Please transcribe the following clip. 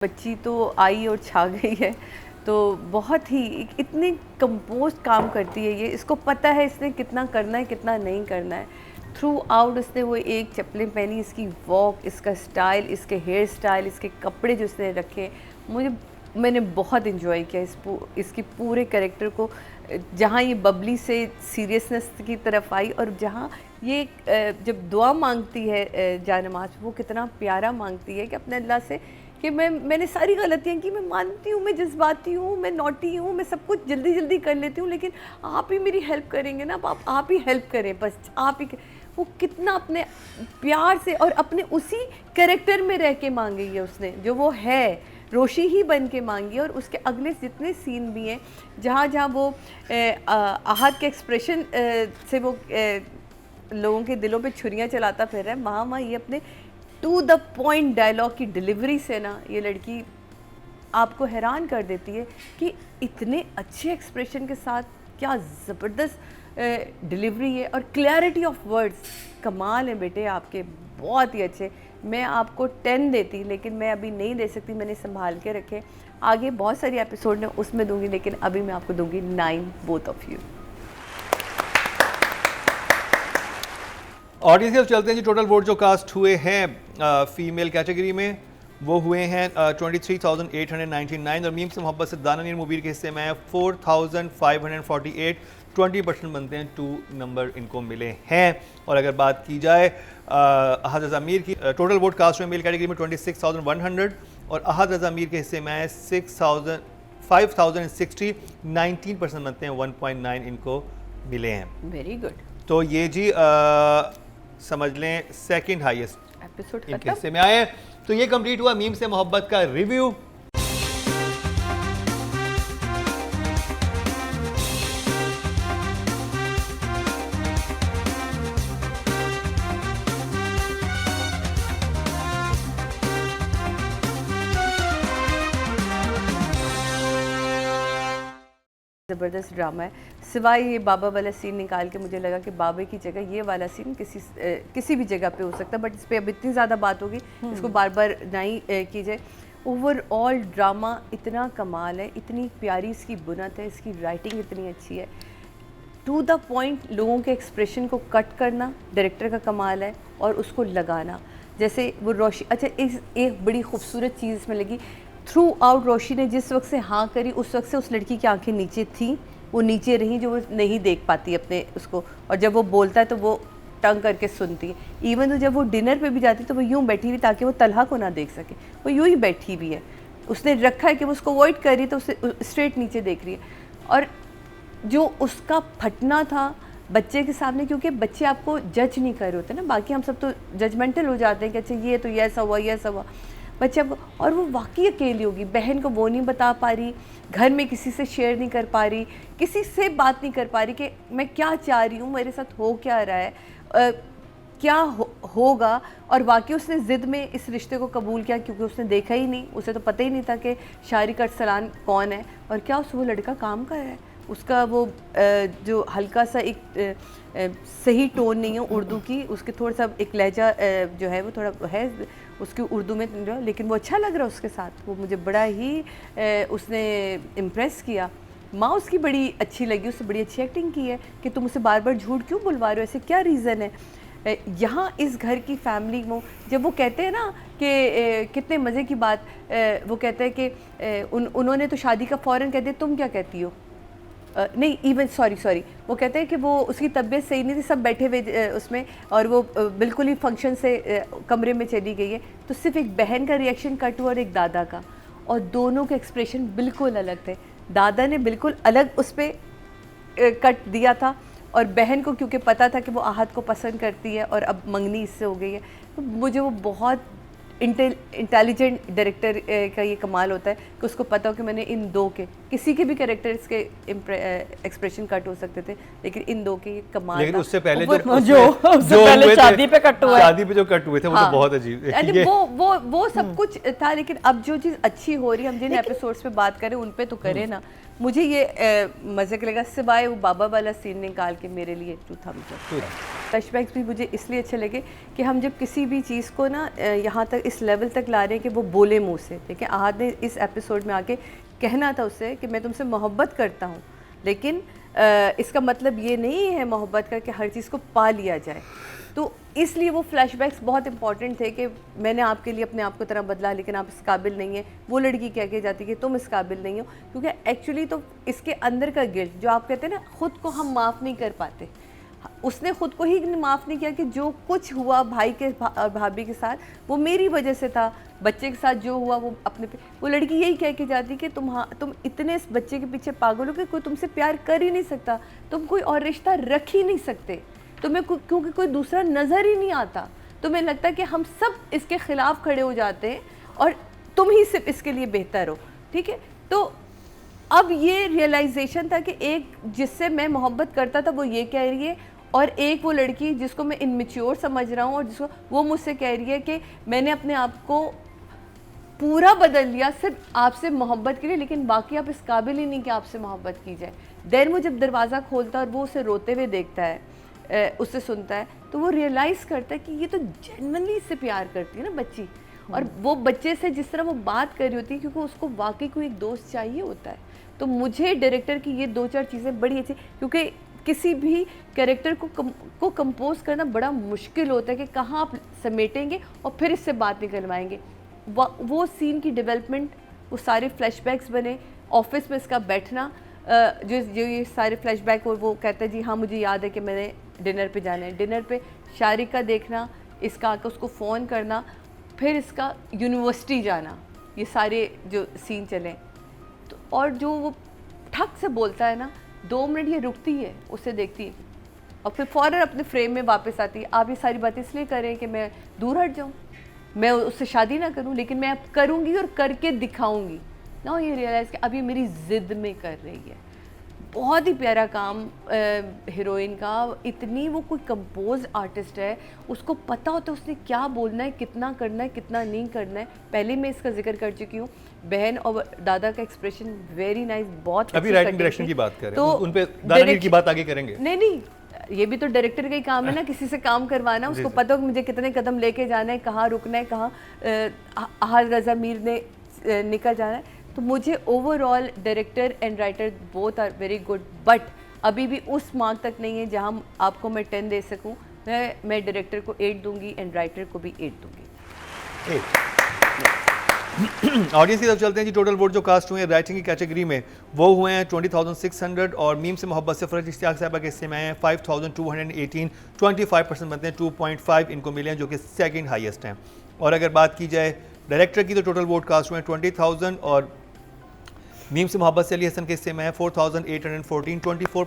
बच्ची तो आई और छा गई है। तो बहुत ही इतनी कंपोज काम करती है ये, इसको पता है इसने कितना करना है कितना नहीं करना है। थ्रू आउट उसने वो एक चप्पलें पहनी, इसकी वॉक, इसका स्टाइल, इसके हेयर स्टाइल, इसके कपड़े जो इसने रखे, मैंने बहुत इन्जॉय किया इसकी पूरे कैरेक्टर को। जहाँ ये बबली से सीरियसनेस की तरफ आई और जहाँ ये जब दुआ मांगती है जानमाज, वो कितना प्यारा मांगती है कि अपने अल्लाह से कि मैंने सारी गलतियाँ की, मैं मानती हूँ, मैं जज्बाती हूँ, मैं नॉटी हूँ, मैं सब कुछ जल्दी जल्दी कर लेती हूँ, लेकिन आप ही मेरी हेल्प करेंगे ना, आप ही हेल्प करें बस, आप ही। वो कितना अपने प्यार से और अपने उसी कैरेक्टर में रह के मांगी है उसने, जो वो है रोशी ही बन के मांगी। और उसके अगले जितने सीन भी हैं जहाँ जहाँ वो आहत के एक्सप्रेशन से वो लोगों के दिलों पे छुरियाँ चलाता फिर रहा है, माँ ये अपने टू द पॉइंट डायलॉग की डिलीवरी से ना, ये लड़की आपको हैरान कर देती है कि इतने अच्छे एक्सप्रेशन के साथ क्या ज़बरदस्त डिलीवरी है और क्लैरिटी ऑफ वर्ड्स कमाल है बेटे आपके, बहुत ही अच्छे। मैं आपको 10 देती, लेकिन मैं अभी नहीं दे सकती, मैंने संभाल के रखे। आगे बहुत सारी एपिसोड हैं उसमें दूंगी, लेकिन अभी मैं आपको दूंगी 9 बोथ ऑफ यू। ऑडियंस की चलते हैं जी। टोटल वोट जो कास्ट हुए हैं फीमेल कैटेगरी में वो हुए हैं 23,899 और मीम से मोहब्बत से दाना नीर मुबीर के हिस्से में 4,548, 20% बनते हैं 2 नंबर इनको मिले हैं। और अगर बात की जाए अहद रज़ा मीर की, टोटल वोट कास्ट हुए मेल कैटेगरी में 26,100 और अहद रज़ा मीर के हिस्से में 5,060, 19% बनते हैं 1.9 इनको मिले हैं। Very good. तो ये जी समझ लें सेकंड हाईएस्ट एपिसोड इनके हिस्से में आए। तो ये कंप्लीट हुआ मीम से मोहब्बत का रिव्यू। ज़बरदस्त ड्रामा है, सिवाय ये बाबा वाला सीन निकाल के मुझे लगा कि बाबे की जगह ये वाला सीन किसी भी जगह पे हो सकता है, बट इस पर अब इतनी ज़्यादा बात होगी, इसको बार बार नहीं की जाए। ओवरऑल ड्रामा इतना कमाल है, इतनी प्यारी इसकी बुनत है, इसकी राइटिंग इतनी अच्छी है, टू द पॉइंट लोगों के एक्सप्रेशन को कट करना डायरेक्टर का कमाल है और उसको लगाना। जैसे वो रोशी, अच्छा एक बड़ी खूबसूरत चीज़ इसमें लगी, थ्रू आउट रोशी ने जिस वक्त से हाँ करी उस वक्त से उस लड़की की आंखें नीचे थी, वो नीचे रहीं, जो वो नहीं देख पाती अपने उसको, और जब वो बोलता है तो वो टंग करके सुनती है। इवन तो जब वो डिनर पे भी जाती है तो वो यूँ बैठी हुई ताकि वो तलहा को ना देख सके, वो यूँ ही बैठी हुई है, उसने रखा है कि वो उसको अवॉइड कर रही है तो उसे स्ट्रेट नीचे देख रही है। और जो उसका फटना था बच्चे के सामने, क्योंकि बच्चे आपको जज नहीं कर रहे होते ना, बाकी हम सब तो जजमेंटल हो जाते हैं कि अच्छा ये तो ये ऐसा हुआ, ये ऐसा हुआ, बच्चा, और वो वाकई अकेली होगी, बहन को वो नहीं बता पा रही, घर में किसी से शेयर नहीं कर पा रही, किसी से बात नहीं कर पा रही कि मैं क्या चाह रही हूँ, मेरे साथ हो क्या रहा है, क्या होगा। और वाकई उसने ज़िद में इस रिश्ते को कबूल किया, क्योंकि उसने देखा ही नहीं, उसे तो पता ही नहीं था कि शारिक अरसलान कौन है और क्या वो लड़का काम कर रहा है। उसका वो जो हल्का सा एक सही टोन नहीं है उर्दू की, उसके थोड़ा सा एक लहजा जो है वो थोड़ा है उसकी उर्दू में जो, लेकिन वो अच्छा लग रहा है उसके साथ, वो मुझे बड़ा ही उसने इम्प्रेस किया। माँ उसकी बड़ी अच्छी लगी, उससे बड़ी अच्छी एक्टिंग की है कि तुम उसे बार बार झूठ क्यों बुलवा रहे हो, ऐसे क्या रीज़न है। यहाँ इस घर की फैमिली में जब वो कहते हैं ना कि कितने मज़े की बात, वो कहते हैं कि उन्होंने तो शादी का फ़ौरन कहते तुम क्या कहती हो, नहीं इवन सॉरी वो कहते हैं कि वो उसकी तबीयत सही नहीं थी, सब बैठे हुए उसमें, और वो बिल्कुल ही फंक्शन से कमरे में चली गई है, तो सिर्फ एक बहन का रिएक्शन कट हुआ और एक दादा का, और दोनों के एक्सप्रेशन बिल्कुल अलग थे। दादा ने बिल्कुल अलग उस पर कट दिया था, और बहन को क्योंकि पता था कि वो आहत को पसंद करती है और अब मंगनी इससे हो गई है, तो मुझे वो बहुत इंटेलिजेंट डायरेक्टर का ये कमाल होता है कि उसको पता हो कि मैंने इन दो के, किसी के भी कैरेक्टर्स के एक्सप्रेशन कट हो सकते थे, लेकिन इन दो के ये कमाल। लेकिन उससे पहले जो पहले शादी पे कट हुआ, शादी पे जो कट हुए थे वो तो बहुत अजीब, यानी वो सब कुछ था। लेकिन अब जो चीज़ अच्छी हो रही है, हम जिन एपिसोड्स पे बात करें उन पे तो करें ना, मुझे ये मज़े का लगा, सिवाय वो बाबा वाला सीन निकाल के मेरे लिए 2 thumbs up। फ्लैशबैक्स भी मुझे इसलिए अच्छे लगे कि हम जब किसी भी चीज़ को ना यहाँ तक इस लेवल तक ला रहे हैं कि वो बोले मुँह से। देखिए आहद ने इस एपिसोड में आके कहना था उससे कि मैं तुमसे मोहब्बत करता हूँ, लेकिन इसका मतलब ये नहीं है मोहब्बत का कि हर चीज़ को पा लिया जाए। तो इसलिए वो फ्लैशबैक्स बहुत इंपॉर्टेंट थे कि मैंने आपके लिए अपने आप को तरह बदला, लेकिन आप इस काबिल नहीं है। वो लड़की कह के जाती कि तुम इस काबिल नहीं हो, क्योंकि एक्चुअली तो इसके अंदर का गिल्ट जो आप कहते हैं ना, ख़ुद को हम माफ़ नहीं कर पाते। उसने ख़ुद को ही माफ़ नहीं किया कि जो कुछ हुआ भाई के भाभी के साथ वो मेरी वजह से था, बच्चे के साथ जो हुआ वो अपने पे। वो लड़की यही कह के जाती कि तुम इतने इस बच्चे के पीछे पागल हो कि कोई तुमसे प्यार कर ही नहीं सकता, तुम कोई और रिश्ता रख ही नहीं सकते, तुम्हें क्योंकि कोई दूसरा नज़र ही नहीं आता। तुम्हें लगता है कि हम सब इसके ख़िलाफ़ खड़े हो जाते हैं और तुम ही सिर्फ इसके लिए बेहतर हो, ठीक है। तो अब ये रियलाइजेशन था कि एक जिससे मैं मोहब्बत करता था वो ये कह रही है, और एक वो लड़की जिसको मैं इनमेच्योर समझ रहा हूँ और जिसको वो मुझसे कह रही है कि मैंने अपने आप को पूरा बदल लिया सिर्फ आपसे मोहब्बत के लिए, लेकिन बाकी आप इस काबिल ही नहीं कि आपसे मोहब्बत की जाए। देर वो जब दरवाज़ा खोलता है और वो उसे रोते हुए देखता है, उससे सुनता है, तो वो रियलाइज़ करता है कि ये तो जेन्युइनली इससे प्यार करती है ना बच्ची। और वो बच्चे से जिस तरह वो बात कर रही होती है, क्योंकि उसको वाकई कोई एक दोस्त चाहिए होता है। तो मुझे डायरेक्टर की ये 2-4 चीज़ें बड़ी अच्छी, क्योंकि किसी भी कैरेक्टर को कंपोज करना बड़ा मुश्किल होता है कि कहाँ आप समेटेंगे और फिर इससे बात निकलवाएंगे। वो सीन की डेवलपमेंट, वो सारे फ्लैशबैक्स बने, ऑफिस में इसका बैठना, जो ये सारे फ्लैशबैक, और वो कहता है जी हाँ मुझे याद है कि मैंने डिनर पे जाना है, डिनर पे शारिक का देखना, इसका आकर उसको फ़ोन करना, फिर इसका यूनिवर्सिटी जाना, ये सारे जो सीन चले। तो और जो वो ठक से बोलता है ना, 2 मिनट ये रुकती है, उसे देखती है और फिर फ़ौरन अपने फ्रेम में वापस आती है। आप ये सारी बातें इसलिए करें कि मैं दूर हट जाऊँ, मैं उससे शादी ना करूँ, लेकिन मैं अब करूँगी और करके दिखाऊँगी ना। ये रियलाइज़ कि अब ये मेरी ज़िद में कर रही है। बहुत ही प्यारा काम हीरोइन का। इतनी वो कोई कंपोज आर्टिस्ट है, उसको पता होता है उसने क्या बोलना है, कितना करना है, कितना नहीं करना है। पहले मैं इसका जिक्र कर चुकी हूँ, बहन और दादा का एक्सप्रेशन वेरी नाइस, बहुत अभी राइटिंग डायरेक्शन की बात करें तो उन पे दादागिरी की बात आगे करेंगे। नहीं, ये भी तो डायरेक्टर का ही काम है ना, किसी से काम करवाना। उसको पता हो कि मुझे कितने कदम लेके जाना है, कहाँ रुकना है, कहाँ आहद रज़ा मीर ने निकल जाना है। तो मुझे overall director and writer both are very good, but अभी भी उस मार्क तक नहीं है जहां आपको मैं 10 दे सकूं। मैं डायरेक्टर को 8 दूंगी एंड राइटर को भी 8 दूंगी। ऑडियंस की तरफ चलते हैं जी। टोटल वोट जो कास्ट हुए हैं राइटिंग की कैटेगरी में वो हुए हैं 20,600, और मीम से मोहब्बत से फरज इश्तियाक साहबा के हिस्से में आए हैं 5,218, 25% बनते हैं 2.5 इनको मिले हैं, जो कि सेकंड हाईएस्ट हैं। और अगर बात की जाए डायरेक्टर की तो टोटल वोट कास्ट हुए हैं 20,000, और मीम से मोहब्बत से अली हसन के हिस्से में है 4,814, 24